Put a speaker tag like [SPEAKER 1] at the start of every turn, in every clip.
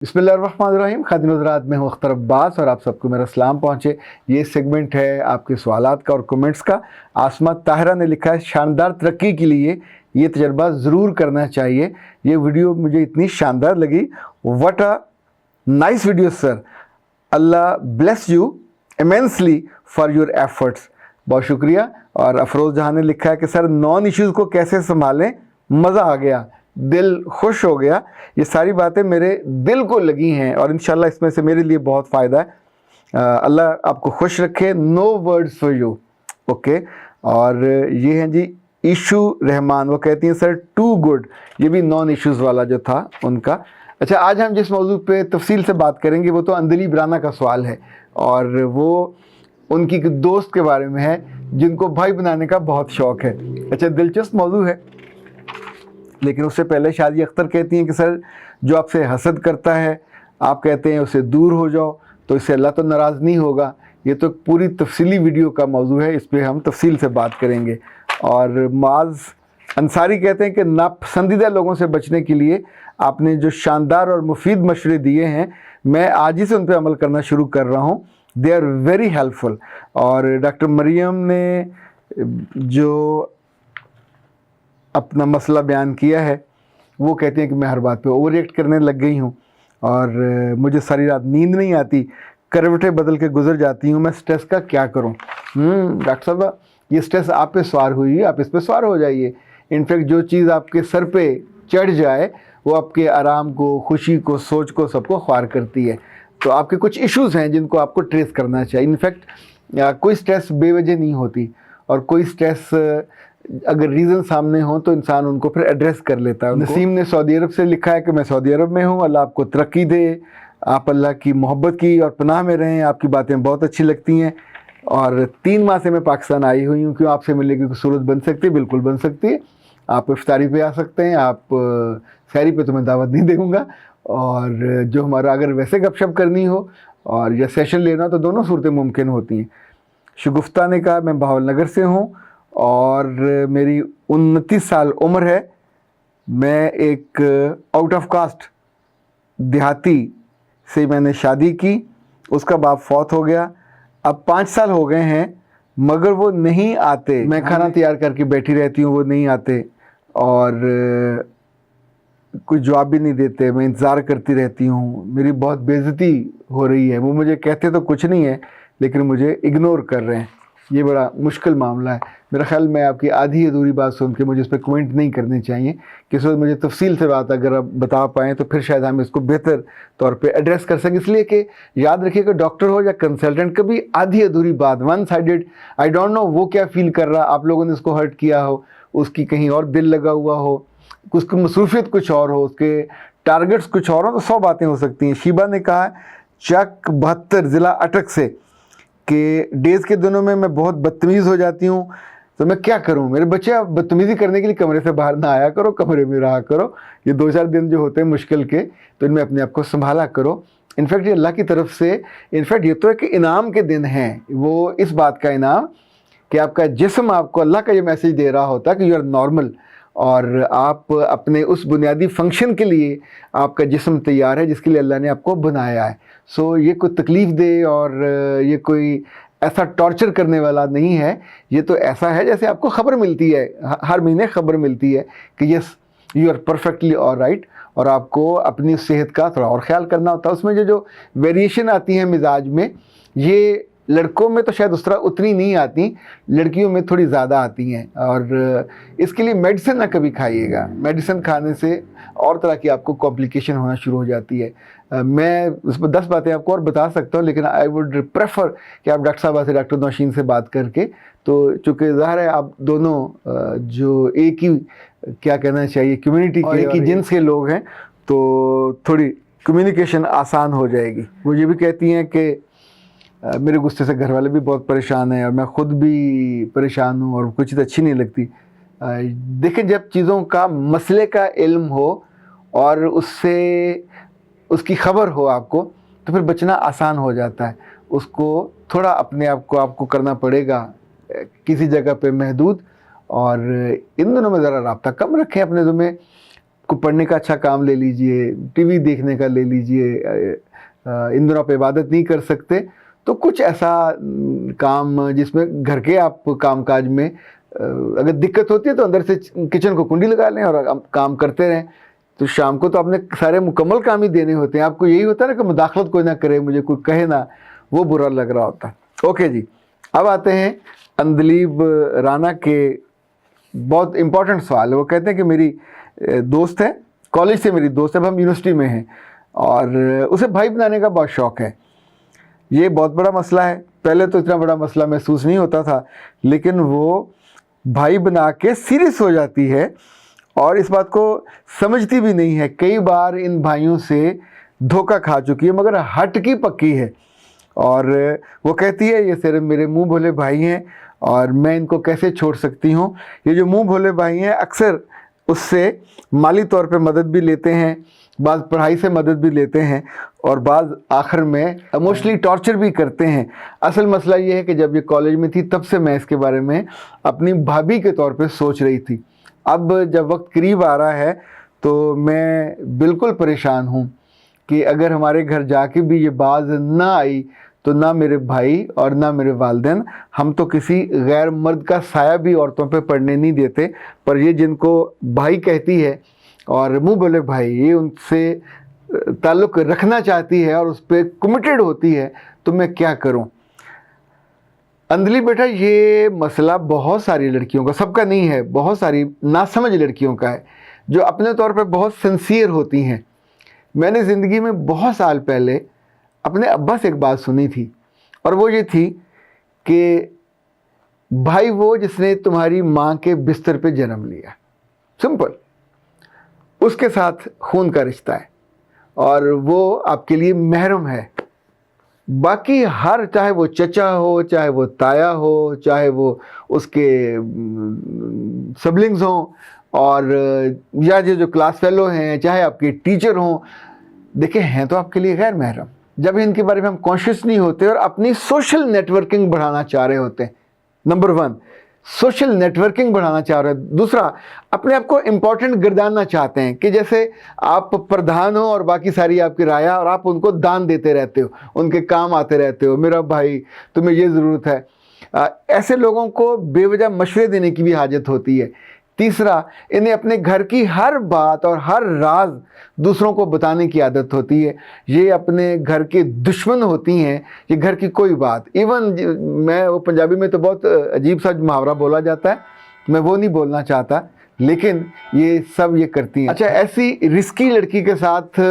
[SPEAKER 1] बिस्मिल्लाहिर्रहमानिर्रहीम। खातिन हज़रात, मैं हूँ अख्तर अब्बास और आप सबको मेरा सलाम पहुँचे। ये सेगमेंट है आपके सवालात का और कमेंट्स का। आसमा ताहिरा ने लिखा है, शानदार तरक्की के लिए ये तजर्बा ज़रूर करना चाहिए। ये वीडियो मुझे इतनी शानदार लगी। What a nice video sir, Allah bless you immensely for your efforts. बहुत शुक्रिया। और अफरोज़ जहाँ ने लिखा है कि सर नॉन इश्यूज़ को कैसे संभालें, मज़ा आ गया, दिल खुश हो गया। ये सारी बातें मेरे दिल को लगी हैं और इंशाल्लाह इसमें से मेरे लिए बहुत फ़ायदा है। अल्लाह आपको खुश रखे। No words for you. Okay. और ये हैं जी इशू रहमान, वो कहती हैं सर टू गुड। ये भी नॉन इश्यूज़ वाला जो था उनका। अच्छा, आज हम जिस मौजू पे तफसील से बात करेंगे वो तो अंदली ब्राना का सवाल है और वो उनकी एक दोस्त के बारे में है जिनको भाई बनाने का बहुत शौक़ है। अच्छा, दिलचस्प मौजू है। लेकिन उससे पहले शादी अख्तर कहती हैं कि सर जो आपसे हसद करता है, आप कहते हैं उससे दूर हो जाओ, तो इससे अल्लाह तो नाराज़ नहीं होगा। ये तो पूरी तफसीली वीडियो का मौजू है, इस पर हम तफसील से बात करेंगे। और माज अंसारी कहते हैं कि नापसंदीदा लोगों से बचने के लिए आपने जो शानदार और मुफीद मशवरे दिए हैं, मैं आज ही से उन पर अमल करना शुरू कर रहा हूँ। They are very helpful. और डॉक्टर मरियम ने जो अपना मसला बयान किया है, वो कहती हैं कि मैं हर बात पे ओवर रिएक्ट करने लग गई हूँ और मुझे सारी रात नींद नहीं आती, करवटें बदल के गुजर जाती हूँ, मैं स्ट्रेस का क्या करूँ। डॉक्टर साहब, ये स्ट्रेस आप पे सवार हुई, आप इस पे सवार हो जाइए। इनफैक्ट जो चीज़ आपके सर पे चढ़ जाए वो आपके आराम को, खुशी को, सोच को, सबको ख्वार करती है। तो आपके कुछ इश्यूज़ हैं जिनको आपको ट्रेस करना चाहिए। इनफैक्ट कोई स्ट्रेस बेवजह नहीं होती और कोई स्ट्रेस अगर रीज़न सामने हो तो इंसान उनको फिर एड्रेस कर लेता है। नसीम ने सऊदी अरब से लिखा है कि मैं सऊदी अरब में हूँ, अल्लाह आपको तरक्की दे, आप अल्लाह की मोहब्बत की और पनाह में रहें, आपकी बातें बहुत अच्छी लगती हैं। और 3 माह से मैं पाकिस्तान आई हुई हूँ, क्यों आपसे मिलने की सूरत बन सकती है? बिल्कुल बन सकती है। आप इफ्तारी पे आ सकते हैं, आप सहरी पे तो मैं दावत नहीं दूँगा। और जो हमारा अगर वैसे गपशप करनी हो और या सेशन लेना हो तो दोनों सूरतें मुमकिन होती हैं। शगुफ्ता ने कहा मैं बहावल नगर से हूँ और मेरी 29 साल उम्र है। मैं एक आउट ऑफ कास्ट देहाती से मैंने शादी की, उसका बाप फौत हो गया। अब 5 साल हो गए हैं मगर वो नहीं आते। मैं खाना तैयार करके बैठी रहती हूँ, वो नहीं आते और कोई जवाब भी नहीं देते। मैं इंतज़ार करती रहती हूँ, मेरी बहुत बेइज्जती हो रही है। वो मुझे कहते तो कुछ नहीं है लेकिन मुझे इग्नोर कर रहे हैं। ये बड़ा मुश्किल मामला है। मेरा ख्याल मैं आपकी आधी अधूरी बात सुन के मुझे इस पर कमेंट नहीं करने चाहिए। किसी वक्त मुझे तफसील से बात अगर आप बता पाएँ तो फिर शायद हम इसको बेहतर तौर पे एड्रेस कर सकें। इसलिए कि याद रखिएगा, डॉक्टर हो या कंसल्टेंट, कभी आधी अधूरी बात, one sided, I don't know वो क्या फ़ील कर रहा, आप लोगों ने उसको हर्ट किया हो, उसकी कहीं और दिल लगा हुआ हो, उसकी मसरूफियत कुछ और हो, उसके टारगेट्स कुछ और हो, तो 100 बातें हो सकती हैं। शीबा ने कहा चक 72 ज़िला अटक से कि डेज़ के दिनों में मैं बहुत बदतमीज़ हो जाती हूँ, तो मैं क्या करूँ? मेरे बच्चे, आप बदतमीज़ी करने के लिए कमरे से बाहर ना आया करो, कमरे में रहा करो। ये 2-4 दिन जो होते हैं मुश्किल के, तो इनमें अपने आप को संभाला करो। इनफैक्ट ये अल्लाह की तरफ से, इनफैक्ट ये तो एक इनाम के दिन हैं, वो इस बात का इनाम कि आपका जिस्म आपको अल्लाह का ये मैसेज दे रहा होता है कि यू आर नॉर्मल और आप अपने उस बुनियादी फंक्शन के लिए आपका जिस्म तैयार है जिसके लिए अल्लाह ने आपको बनाया है। सो ये कोई तकलीफ़ दे और ये कोई ऐसा टॉर्चर करने वाला नहीं है। ये तो ऐसा है जैसे आपको ख़बर मिलती है, हर महीने ख़बर मिलती है कि yes you are perfectly alright, और आपको अपनी सेहत का थोड़ा और ख़्याल करना होता है। उसमें जो वेरिएशन आती है मिजाज में, ये लड़कों में तो शायद उस तरह उतनी नहीं आती, लड़कियों में थोड़ी ज़्यादा आती हैं। और इसके लिए मेडिसिन ना कभी खाइएगा। मेडिसिन खाने से और तरह की आपको कॉम्प्लिकेशन होना शुरू हो जाती है। मैं उस पर 10 बातें आपको और बता सकता हूँ, लेकिन आई वुड प्रेफर कि आप डॉक्टर साहबा से, डॉक्टर नौशीन से बात करके, तो चूँकि ज़ाहिर है आप दोनों जो एक ही, क्या कहना चाहिए, कम्युनिटी के, एक ही जिन्स के लोग हैं, तो थोड़ी कम्युनिकेशन आसान हो जाएगी। वो ये भी कहती हैं कि मेरे गुस्से से घर वाले भी बहुत परेशान हैं और मैं ख़ुद भी परेशान हूँ और कुछ चीज़ अच्छी नहीं लगती। देखिए, जब चीज़ों का, मसले का इल्म हो और उससे उसकी ख़बर हो आपको, तो फिर बचना आसान हो जाता है। उसको थोड़ा अपने आप को आपको करना पड़ेगा किसी जगह पे महदूद, और इन दोनों में ज़रा राब्ता कम रखें अपने में। को पढ़ने का अच्छा काम ले लीजिए, टीवी देखने का ले लीजिए, इन दिनों आप इबादत नहीं कर सकते तो कुछ ऐसा काम जिसमें घर के आप कामकाज में अगर दिक्कत होती है तो अंदर से किचन को कुंडी लगा लें और आप काम करते रहें। तो शाम को तो आपने सारे मुकम्मल काम ही देने होते हैं, आपको यही होता है ना कि मुदाखलत कोई ना करे, मुझे कोई कहे ना, वो बुरा लग रहा होता। ओके जी, अब आते हैं अंदलीब राना के बहुत इंपॉर्टेंट सवाल है। वो कहते हैं कि मेरी दोस्त है, कॉलेज से मेरी दोस्त है, अब हम यूनिवर्सिटी में हैं और उसे भाई बनाने का बहुत शौक़ है। ये बहुत बड़ा मसला है, पहले तो इतना बड़ा मसला महसूस नहीं होता था, लेकिन वो भाई बना के सीरियस हो जाती है और इस बात को समझती भी नहीं है। कई बार इन भाइयों से धोखा खा चुकी है, मगर हट की पक्की है और वो कहती है ये सिर्फ मेरे मुंह भोले भाई हैं और मैं इनको कैसे छोड़ सकती हूँ। ये जो मुंह भोले भाई हैं अक्सर उससे माली तौर पे मदद भी लेते हैं, बाज़ पढ़ाई से मदद भी लेते हैं और बाज़ आखिर में इमोशनली टॉर्चर भी करते हैं। असल मसला ये है कि जब ये कॉलेज में थी तब से मैं इसके बारे में अपनी भाभी के तौर पे सोच रही थी। अब जब वक्त करीब आ रहा है तो मैं बिल्कुल परेशान हूँ कि अगर हमारे घर जाके भी ये बात ना आई तो ना मेरे भाई और ना मेरे वालिदैन, हम तो किसी गैर मर्द का साया भी औरतों पे पड़ने नहीं देते, पर ये जिनको भाई कहती है और मुँह बोले भाई, ये उनसे ताल्लुक़ रखना चाहती है और उस पर कमिटेड होती है, तो मैं क्या करूं। अंदली बेटा, ये मसला बहुत सारी लड़कियों का, सबका नहीं है, बहुत सारी नासमझ लड़कियों का है जो अपने तौर पे बहुत सिंसियर होती हैं। मैंने ज़िंदगी में बहुत साल पहले अपने अब्बा से एक बात सुनी थी और वो ये थी कि भाई वो जिसने तुम्हारी माँ के बिस्तर पे जन्म लिया, सिंपल, उसके साथ खून का रिश्ता है और वो आपके लिए महरम है। बाकी हर, चाहे वो चचा हो, चाहे वो ताया हो, चाहे वो उसके सिबलिंग्स हों और या ये जो क्लास फेलो हैं, चाहे आपके टीचर हों, देखिए हैं तो आपके लिए गैर महरम। जब इनके बारे में हम कॉन्शियस नहीं होते और अपनी सोशल नेटवर्किंग बढ़ाना चाह रहे होते हैं, नंबर 1 सोशल नेटवर्किंग बढ़ाना चाह रहे हैं। दूसरा, अपने आप को इम्पोर्टेंट गिरदानना चाहते हैं कि जैसे आप प्रधान हो और बाकी सारी आपकी राया और आप उनको दान देते रहते हो, उनके काम आते रहते हो, मेरा भाई तुम्हें ये ज़रूरत है। ऐसे लोगों को बेवजह मशवरे देने की भी हाजत होती है। तीसरा, इन्हें अपने घर की हर बात और हर राज दूसरों को बताने की आदत होती है। ये अपने घर के दुश्मन होती हैं। ये घर की कोई बात, इवन मैं वो पंजाबी में तो बहुत अजीब सा मुहावरा बोला जाता है, मैं वो नहीं बोलना चाहता, लेकिन ये सब ये करती हैं। अच्छा, ऐसी रिस्की लड़की के साथ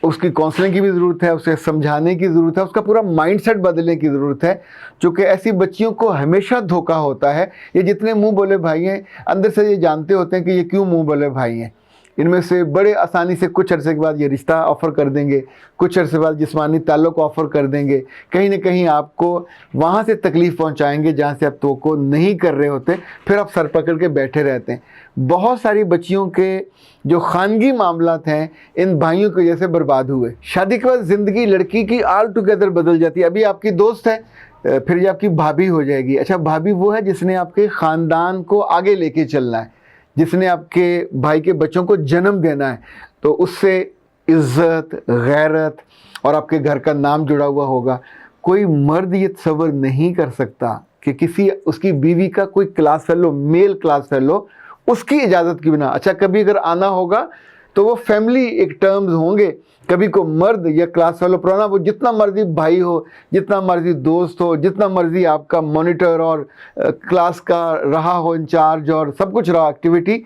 [SPEAKER 1] उसकी काउंसलिंग की भी ज़रूरत है, उसे समझाने की ज़रूरत है, उसका पूरा माइंडसेट बदलने की ज़रूरत है, क्योंकि ऐसी बच्चियों को हमेशा धोखा होता है। ये जितने मुंह बोले भाई हैं अंदर से ये जानते होते हैं कि ये क्यों मुंह बोले भाई हैं। इनमें से बड़े आसानी से कुछ अरसे के बाद ये रिश्ता ऑफ़र कर देंगे, कुछ अरसे बाद जिस्मानी ताल्लुक़ ऑफ़र कर देंगे, कहीं ना कहीं आपको वहाँ से तकलीफ़ पहुँचाएंगे जहाँ से आप तो नहीं कर रहे होते, फिर आप सर पकड़ के बैठे रहते हैं। बहुत सारी बच्चियों के जो खानगी मामलात हैं इन भाइयों की वजह से बर्बाद हुए। शादी के बाद ज़िंदगी लड़की की ऑल टुगेदर बदल जाती है। अभी आपकी दोस्त है, फिर ये आपकी भाभी हो जाएगी। अच्छा, भाभी वो है जिसने आपके ख़ानदान को आगे लेके चलना है, जिसने आपके भाई के बच्चों को जन्म देना है, तो उससे इज़्ज़त, गैरत और आपके घर का नाम जुड़ा हुआ होगा। कोई मर्द ये तसव्वुर नहीं कर सकता कि किसी उसकी बीवी का कोई class fellow, male class fellow, उसकी इजाज़त के बिना, अच्छा कभी अगर आना होगा तो वो फैमिली एक टर्म्स होंगे, कभी को मर्द या क्लास फेलो पुराना, वो जितना मर्जी भाई हो, जितना मर्जी दोस्त हो, जितना मर्जी आपका मॉनिटर और क्लास का रहा हो इंचार्ज और सब कुछ रहा एक्टिविटी,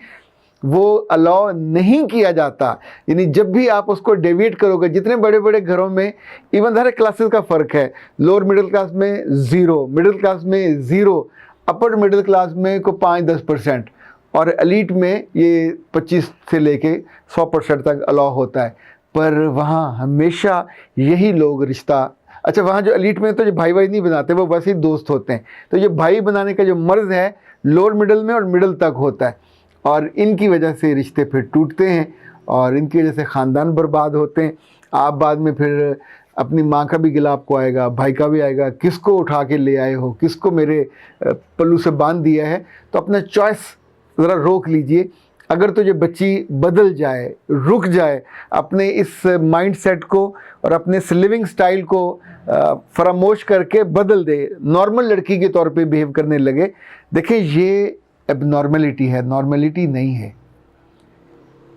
[SPEAKER 1] वो अलाउ नहीं किया जाता। यानी जब भी आप उसको डेविएट करोगे, जितने बड़े बड़े घरों में इवन हर क्लासेस का फ़र्क है, लोअर मिडिल क्लास में 0, मिडिल क्लास में 0, अपर मिडिल क्लास में को 5-10% और एलीट में ये 25 से लेके 100% तक अलाउ होता है। पर वहाँ हमेशा यही लोग रिश्ता, अच्छा वहाँ जो एलीट में तो जो भाई नहीं बनाते, वो वैसे ही दोस्त होते हैं। तो ये भाई बनाने का जो मर्ज़ है लोअर मिडिल में और मिडिल तक होता है और इनकी वजह से रिश्ते फिर टूटते हैं और इनकी वजह से ख़ानदान बर्बाद होते हैं। आप बाद में फिर अपनी माँ का भी गिला आपको आएगा, भाई का भी आएगा, किसको उठा के ले आए हो, किसको मेरे पल्लू से बांध दिया है। तो अपना चॉइस ज़रा रोक लीजिए। अगर तुझे बच्ची बदल जाए, रुक जाए, अपने इस माइंडसेट को और अपने इस लिविंग स्टाइल को फरामोश करके बदल दे, नॉर्मल लड़की के तौर पे बिहेव करने लगे, देखिए ये एबनॉर्मलिटी है, नॉर्मलिटी नहीं है।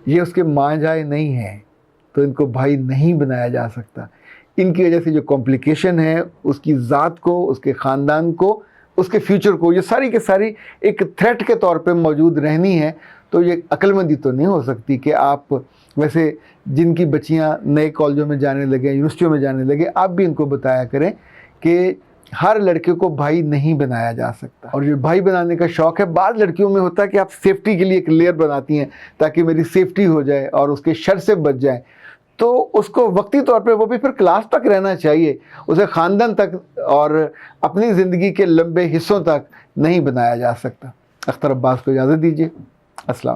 [SPEAKER 1] ये उसके माँ जाए नहीं है तो इनको भाई नहीं बनाया जा सकता। इनकी वजह से जो कॉम्प्लिकेशन है उसकी ज़ात को, उसके ख़ानदान को, उसके फ्यूचर को, ये सारी के सारी एक थ्रेट के तौर पे मौजूद रहनी है। तो ये अक्लमंदी तो नहीं हो सकती कि आप, वैसे जिनकी बच्चियां नए कॉलेजों में जाने लगे, यूनिवर्सिटियों में जाने लगे, आप भी इनको बताया करें कि हर लड़के को भाई नहीं बनाया जा सकता। और जो भाई बनाने का शौक़ है, बाद लड़कियों में होता है कि आप सेफ्टी के लिए एक लेयर बनाती हैं ताकि मेरी सेफ्टी हो जाए और उसके शर से बच जाए, तो उसको वक्ती तौर पे, वो भी फिर क्लास तक रहना चाहिए, उसे ख़ानदान तक और अपनी ज़िंदगी के लंबे हिस्सों तक नहीं बनाया जा सकता। अख्तर अब्बास को इजाज़त दीजिए। अस्सलाम।